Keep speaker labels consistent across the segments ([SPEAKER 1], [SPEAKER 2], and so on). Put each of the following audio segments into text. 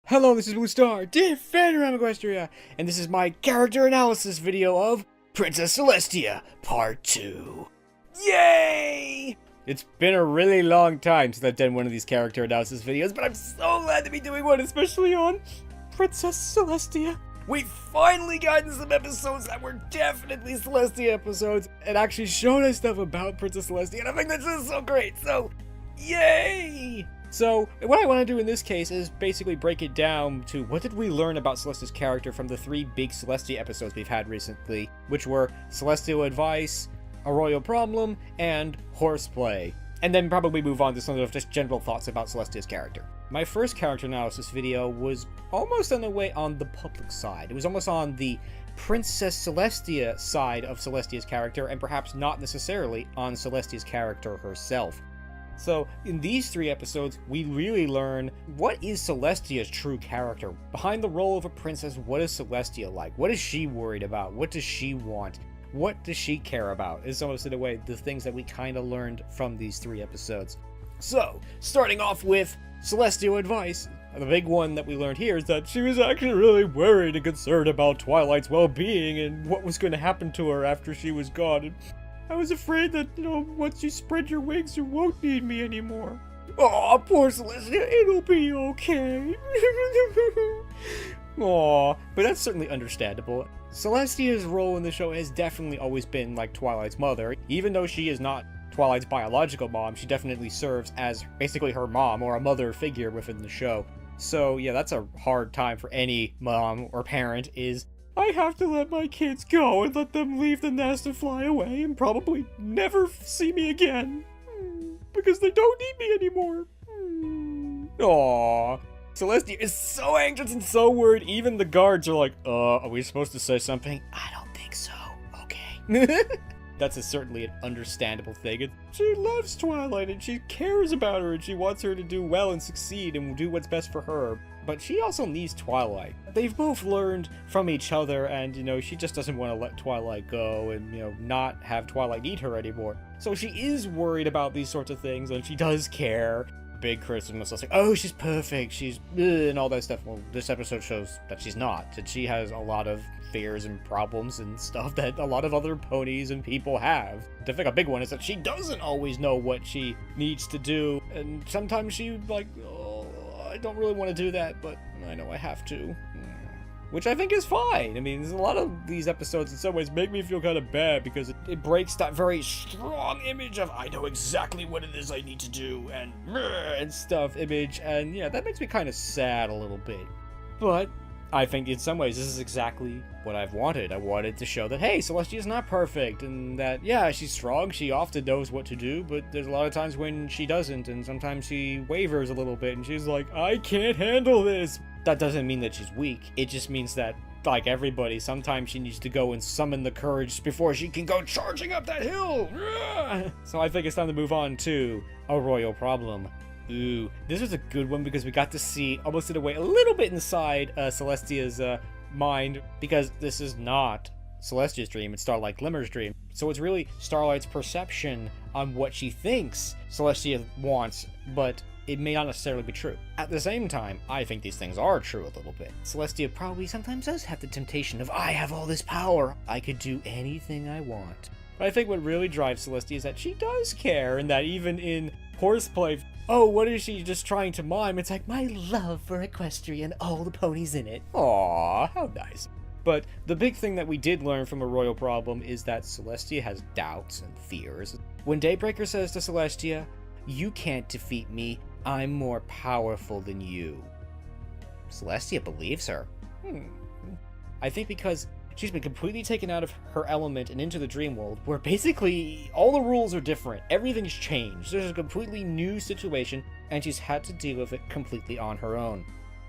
[SPEAKER 1] Hello, this is BlueStar, Defender of Equestria, and this is my character analysis video of Princess Celestia, Part 2. Yay! It's been a really long time since I've done one of these character analysis videos, but I'm so glad to be doing one, especially on Princess Celestia. We've finally gotten some episodes that were definitely Celestia episodes, and actually showed us stuff about Princess Celestia, and I think this is so great, so yay! So, what I want to do in this case is basically break it down to what did we learn about Celestia's character from the three big Celestia episodes we've had recently, which were Celestia Advice, A Royal Problem, and Horseplay. And then probably move on to some of just general thoughts about Celestia's character. My first character analysis video was almost on the way on the public side. It was almost on the Princess Celestia side of Celestia's character, and perhaps not necessarily on Celestia's character herself. So, in these three episodes, we really learn what is Celestia's true character. Behind the role of a princess, what is Celestia like? What is she worried about? What does she want? What does she care about? Is almost in a way the things that we kind of learned from these three episodes. So, starting off with Celestia Advice. The big one that we learned here is that she was actually really worried and concerned about Twilight's well-being and what was going to happen to her after she was gone. And I was afraid that, once you spread your wings, you won't need me anymore. Aw, poor Celestia, it'll be okay. Aw, but that's certainly understandable. Celestia's role in the show has definitely always been like Twilight's mother. Even though she is not Twilight's biological mom, she definitely serves as basically her mom or a mother figure within the show. So yeah, that's a hard time for any mom or parent is, I have to let my kids go and let them leave the nest and fly away and probably never see me again. Because they don't need me anymore. Aww. Celestia is so anxious and so worried, even the guards are like, are we supposed to say something? I don't think so. Okay. That's certainly an understandable thing. And she loves Twilight and she cares about her and she wants her to do well and succeed and do what's best for her. But she also needs Twilight. They've both learned from each other and, she just doesn't want to let Twilight go and, not have Twilight need her anymore. So she is worried about these sorts of things and she does care. Big criticism is like, oh, she's perfect, she's and all that stuff. Well, this episode shows that she's not, that she has a lot of fears and problems and stuff that a lot of other ponies and people have. I think a big one is that she doesn't always know what she needs to do, and sometimes she I don't really want to do that, but I know I have to. Which I think is fine. I mean, there's a lot of these episodes in some ways make me feel kind of bad because it breaks that very strong image of I know exactly what it is I need to do and stuff image, and yeah, that makes me kind of sad a little bit. But I think in some ways this is exactly what I've wanted. I wanted to show that, hey, Celestia is not perfect, and that, yeah, she's strong, she often knows what to do, but there's a lot of times when she doesn't, and sometimes she wavers a little bit, and she's like, I can't handle this. That doesn't mean that she's weak, it just means that, like everybody, sometimes she needs to go and summon the courage before she can go charging up that hill. So I think it's time to move on to A Royal Problem. Ooh, this was a good one because we got to see, almost in a way, a little bit inside Celestia's mind, because this is not Celestia's dream, it's Starlight Glimmer's dream. So it's really Starlight's perception on what she thinks Celestia wants, but it may not necessarily be true. At the same time, I think these things are true a little bit. Celestia probably sometimes does have the temptation of, I have all this power, I could do anything I want. But I think what really drives Celestia is that she does care, and that even in Horseplay, oh, what is she just trying to mime? It's like, my love for Equestria and all the ponies in it. Aww, how nice. But the big thing that we did learn from A Royal Problem is that Celestia has doubts and fears. When Daybreaker says to Celestia, you can't defeat me, I'm more powerful than you, Celestia believes her. I think because she's been completely taken out of her element and into the dream world, where basically all the rules are different, everything's changed, there's a completely new situation, and she's had to deal with it completely on her own.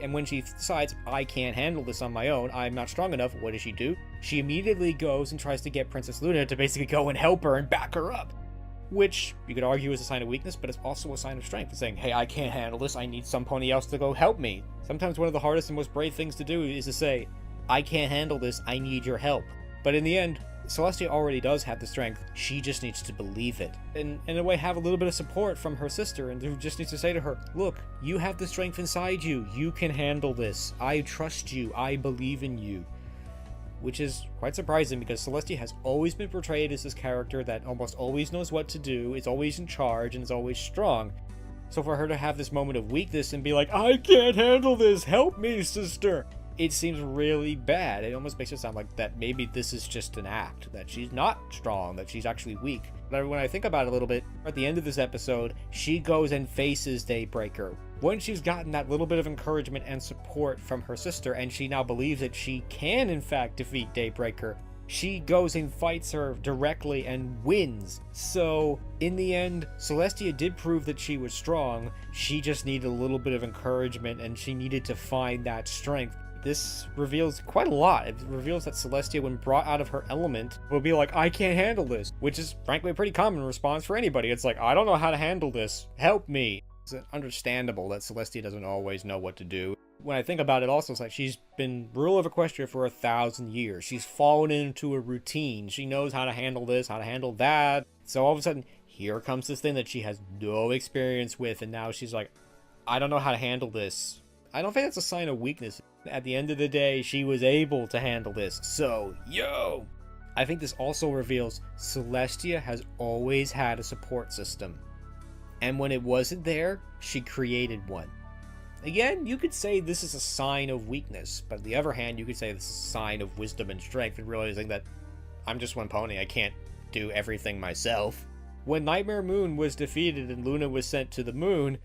[SPEAKER 1] And when she decides, I can't handle this on my own, I'm not strong enough, what does she do? She immediately goes and tries to get Princess Luna to basically go and help her and back her up. Which you could argue is a sign of weakness, but it's also a sign of strength. It's saying, hey, I can't handle this, I need some pony else to go help me. Sometimes one of the hardest and most brave things to do is to say, I can't handle this, I need your help. But in the end, Celestia already does have the strength, she just needs to believe it. And in a way have a little bit of support from her sister, and who just needs to say to her, look, you have the strength inside you, you can handle this, I trust you, I believe in you. Which is quite surprising because Celestia has always been portrayed as this character that almost always knows what to do, is always in charge, and is always strong. So for her to have this moment of weakness and be like, I can't handle this, help me, sister, it seems really bad. It almost makes it sound like that maybe this is just an act, that she's not strong, that she's actually weak. But when I think about it a little bit, at the end of this episode, she goes and faces Daybreaker. When she's gotten that little bit of encouragement and support from her sister, and she now believes that she can in fact defeat Daybreaker, she goes and fights her directly and wins. So in the end, Celestia did prove that she was strong. She just needed a little bit of encouragement, and she needed to find that strength. This reveals quite a lot. It reveals that Celestia, when brought out of her element, will be like, I can't handle this, which is frankly a pretty common response for anybody. It's like, I don't know how to handle this, help me. It's understandable that Celestia doesn't always know what to do. When I think about it also, it's like she's been ruler of Equestria for 1,000 years. She's fallen into a routine. She knows how to handle this, how to handle that. So all of a sudden, here comes this thing that she has no experience with, and now she's like, I don't know how to handle this. I don't think that's a sign of weakness. At the end of the day, she was able to handle this. So, yo! I think this also reveals Celestia has always had a support system. And when it wasn't there, she created one. Again, you could say this is a sign of weakness, but on the other hand, you could say this is a sign of wisdom and strength, and realizing that I'm just one pony, I can't do everything myself. When Nightmare Moon was defeated and Luna was sent to the moon,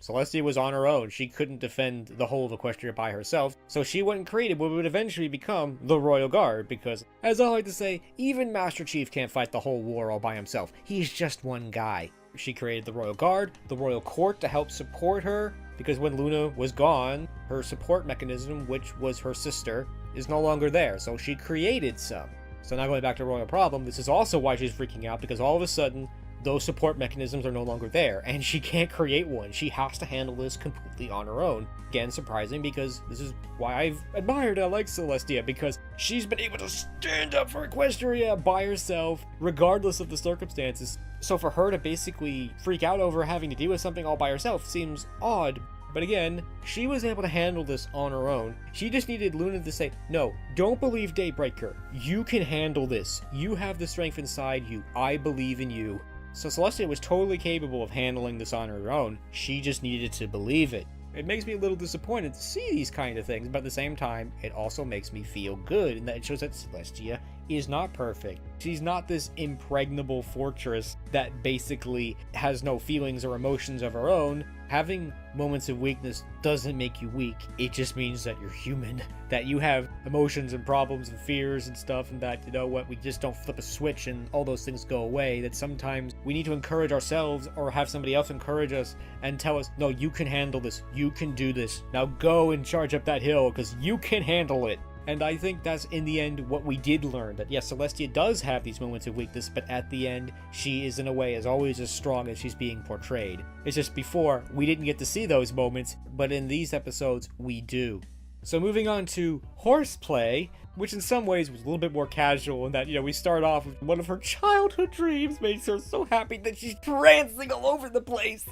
[SPEAKER 1] Celestia was on her own. She couldn't defend the whole of Equestria by herself, so she went and created what would eventually become the Royal Guard, because, as I like to say, even Master Chief can't fight the whole war all by himself. He's just one guy. She created the Royal Guard, the Royal Court to help support her, because when Luna was gone, her support mechanism, which was her sister, is no longer there, so she created some. So now going back to Royal Problem, this is also why she's freaking out, because all of a sudden, those support mechanisms are no longer there, and she can't create one. She has to handle this completely on her own. Again, surprising, because this is why I've admired and I like Celestia, because she's been able to stand up for Equestria by herself, regardless of the circumstances. So for her to basically freak out over having to deal with something all by herself seems odd. But again, she was able to handle this on her own. She just needed Luna to say, no, don't believe Daybreaker. You can handle this. You have the strength inside you. I believe in you. So Celestia was totally capable of handling this on her own. She just needed to believe it. It makes me a little disappointed to see these kind of things, but at the same time, it also makes me feel good in that it shows that Celestia is not perfect. She's not this impregnable fortress that basically has no feelings or emotions of her own. Having moments of weakness doesn't make you weak. It just means that you're human, that you have emotions and problems and fears and stuff, and that, you know what, we just don't flip a switch and all those things go away. That sometimes we need to encourage ourselves or have somebody else encourage us and tell us, no, you can handle this, you can do this, now go and charge up that hill because you can handle it. And I think that's, in the end, what we did learn. That yes, Celestia does have these moments of weakness, but at the end, she is in a way, as always, as strong as she's being portrayed. It's just before, we didn't get to see those moments, but in these episodes, we do. So moving on to Horseplay, which in some ways was a little bit more casual in that, you know, we start off with one of her childhood dreams, makes her so happy that she's prancing all over the place.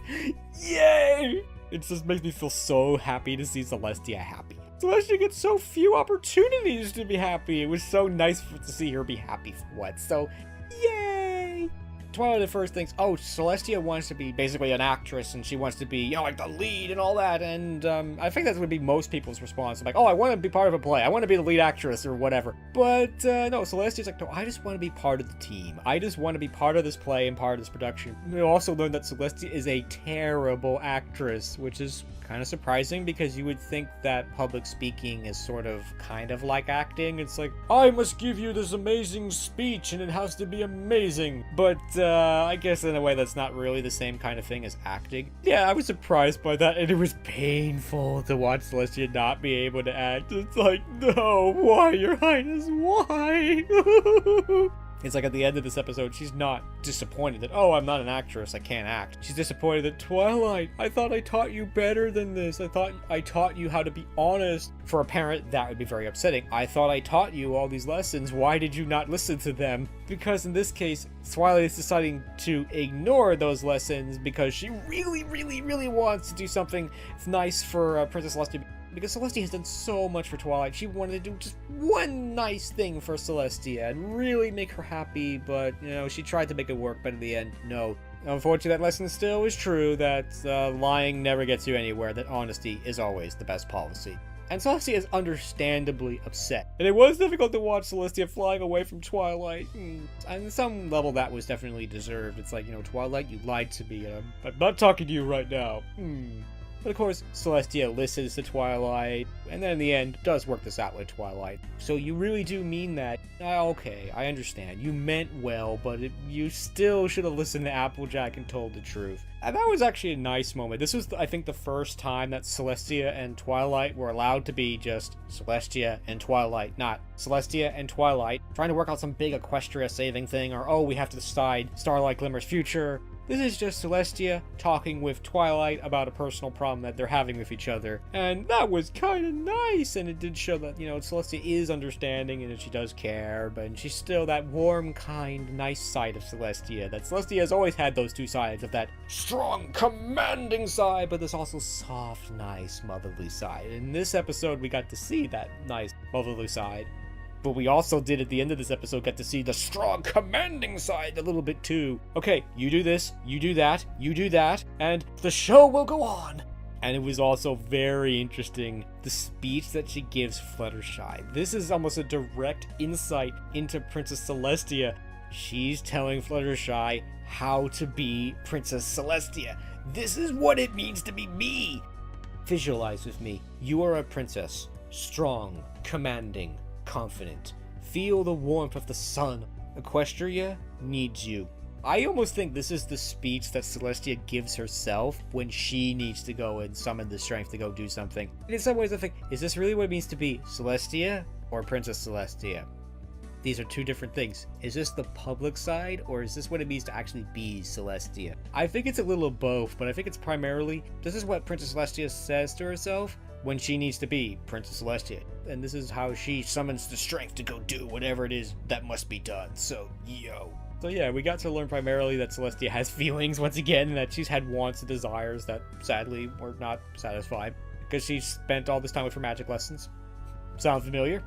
[SPEAKER 1] Yay! It just makes me feel so happy to see Celestia happy. Celestia gets so few opportunities to be happy. It was so nice to see her be happy for once. So, yay! Twilight at first thinks, oh, Celestia wants to be basically an actress, and she wants to be, you know, like the lead and all that. And I think that would be most people's response. Like, oh, I want to be part of a play. I want to be the lead actress or whatever. But no, Celestia's like, no, I just want to be part of the team. I just want to be part of this play and part of this production. We also learned that Celestia is a terrible actress, which is kind of surprising because you would think that public speaking is sort of kind of like acting. It's like, I must give you this amazing speech and it has to be amazing. But I guess in a way that's not really the same kind of thing as acting. Yeah, I was surprised by that, and it was painful to watch Celestia not be able to act. It's like, no, why, Your Highness, why? It's like at the end of this episode, she's not disappointed that, oh, I'm not an actress, I can't act. She's disappointed that, Twilight, I thought I taught you better than this. I thought I taught you how to be honest. For a parent, that would be very upsetting. I thought I taught you all these lessons. Why did you not listen to them? Because in this case, Twilight is deciding to ignore those lessons because she really, really, really wants to do something nice for Princess Celestia. Because Celestia has done so much for Twilight. She wanted to do just one nice thing for Celestia and really make her happy, but, you know, she tried to make it work, but in the end, no. Unfortunately, that lesson still is true, that lying never gets you anywhere, that honesty is always the best policy. And Celestia is understandably upset. And it was difficult to watch Celestia flying away from Twilight. And on some level, that was definitely deserved. It's like, you know, Twilight, you lied to me, and I'm not talking to you right now. But of course, Celestia listens to Twilight, and then in the end, does work this out with Twilight. So you really do mean that. Okay, I understand. You meant well, but you still should have listened to Applejack and told the truth. And that was actually a nice moment. This was, I think, the first time that Celestia and Twilight were allowed to be just Celestia and Twilight, not Celestia and Twilight trying to work out some big Equestria saving thing, or, oh, we have to decide Starlight Glimmer's future. This is just Celestia talking with Twilight about a personal problem that they're having with each other. And that was kind of nice, and it did show that, you know, Celestia is understanding and that she does care, but she's still that warm, kind, nice side of Celestia. That Celestia has always had those two sides of that strong, commanding side, but there's also soft, nice, motherly side. In this episode, we got to see that nice, motherly side. But we also did at the end of this episode get to see the strong, commanding side a little bit too. Okay, you do this, you do that, and the show will go on. And it was also very interesting, the speech that she gives Fluttershy. This is almost a direct insight into Princess Celestia. She's telling Fluttershy how to be Princess Celestia. This is what it means to be me. Visualize with me. You are a princess, strong, commanding, confident. Feel the warmth of the sun. Equestria needs you. I almost think this is the speech that Celestia gives herself when she needs to go and summon the strength to go do something. And in some ways I think, is this really what it means to be Celestia or Princess Celestia? These are two different things. Is this the public side, or is this what it means to actually be Celestia? I think it's a little of both, but I think it's primarily, this is what Princess Celestia says to herself when she needs to be Princess Celestia. And this is how she summons the strength to go do whatever it is that must be done. So, yo. So yeah, we got to learn primarily that Celestia has feelings once again, and that she's had wants and desires that sadly were not satisfied. Because she spent all this time with her magic lessons. Sound familiar?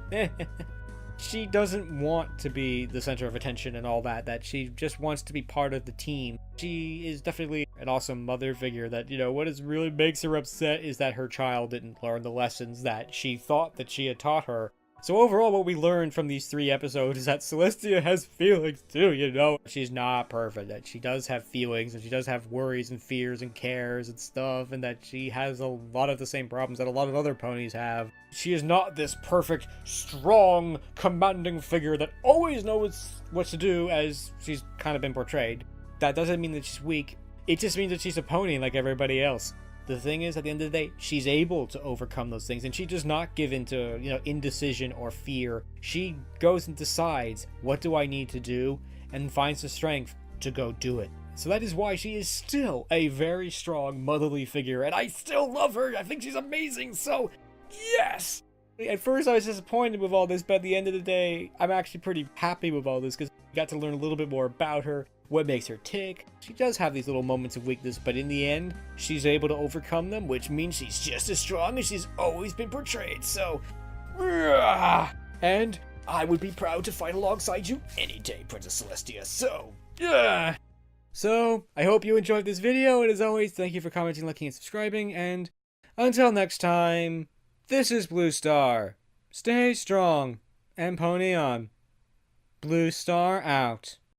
[SPEAKER 1] She doesn't want to be the center of attention and all that she just wants to be part of the team. She is definitely an awesome mother figure that, you know, what really makes her upset is that her child didn't learn the lessons that she thought that she had taught her. So overall, what we learned from these 3 episodes is that Celestia has feelings too, you know. She's not perfect, that she does have feelings, and she does have worries and fears and cares and stuff, and that she has a lot of the same problems that a lot of other ponies have. She is not this perfect, strong, commanding figure that always knows what to do, as she's kind of been portrayed. That doesn't mean that she's weak. It just means that she's a pony like everybody else. The thing is, at the end of the day, she's able to overcome those things, and she does not give into, you know, indecision or fear. She goes and decides, what do I need to do, and finds the strength to go do it. So that is why she is still a very strong motherly figure, and I still love her. I think she's amazing, so yes! At first I was disappointed with all this, but at the end of the day, I'm actually pretty happy with all this, because I got to learn a little bit more about her. What makes her tick. She does have these little moments of weakness, but in the end, she's able to overcome them, which means she's just as strong as she's always been portrayed, so... And I would be proud to fight alongside you any day, Princess Celestia, so... So, I hope you enjoyed this video, and as always, thank you for commenting, liking, and subscribing, and until next time, this is Blue Star. Stay strong, and pony on. Blue Star out.